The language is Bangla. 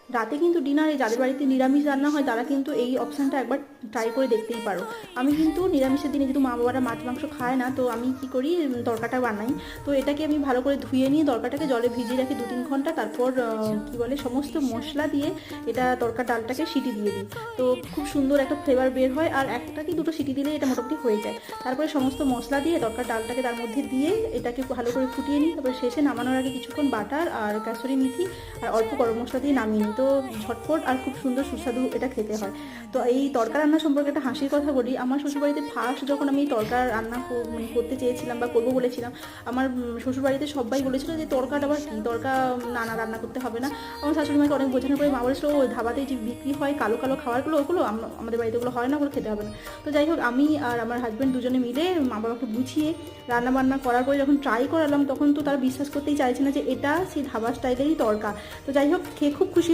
রাতে কিন্তু ডিনারে যাদের বাড়িতে নিরামিষ রান্না হয় তারা কিন্তু এই অপশানটা একবার ট্রাই করে দেখতেই পারো। আমি কিন্তু নিরামিষের দিনে যেহেতু মা বাবারা মাছ মাংস খায় না, তো আমি কি করি, তরকাটা বানাই। তো এটাকে আমি ভালো করে ধুয়ে নিয়ে তরকাটাকে জলে ভিজিয়ে রাখি 2-3 ঘন্টা, তারপর কি বলে সমস্ত মশলা দিয়ে এটা তরকা ডালটাকে সিটি দিয়ে দিই। তো খুব সুন্দর একটা ফ্লেভার বের হয়, আর একটা কি দুটো সিটি দিলে এটা মোটামুটি হয়ে যায়। তারপরে সমস্ত মশলা দিয়ে তরকার ডালটাকে তার মধ্যে দিয়ে এটাকে ভালো করে ফুটিয়ে নিই। তারপরে শেষে নামানোর আগে কিছুক্ষণ বাটার আর কাসুরি মেথি আর অল্প গরম মশলা দিয়ে নামিয়ে নিই। তো ঝটপট আর খুব সুন্দর সুস্বাদু এটা খেতে হয়। তো এই তরকা রান্না সম্পর্কে একটা হাসির কথা বলি। আমার শ্বশুরবাড়িতে ফার্স্ট যখন আমি তরকা রান্না মানে করতে চেয়েছিলাম বা করবো বলেছিলাম, আমার শ্বশুরবাড়িতে সবাই বলেছিল যে তরকাটা আবার কী, তরকা না না রান্না করতে হবে না। আমার শাশুড়ি মাকে অনেক বোঝানোর পরে মা বলেছিল ওই ধাবাতে যে বিক্রি হয় কালো কালো খাবারগুলো, ওগুলো আমাদের বাড়িতে ওগুলো হয় না, ওগুলো খেতে হবে না। তো যাই হোক, আমি আর আমার হাজব্যান্ড দুজনে মিলে মা বাবাকে বুঝিয়ে রান্না বান্না করার পরে যখন ট্রাই করালাম, তখন তো তারা বিশ্বাস করতেই চাইছে না যে এটা সেই ধাবা স্টাইলেরই তরকা। তো যাই হোক, খেয়ে খুব খুশি হয়েছে।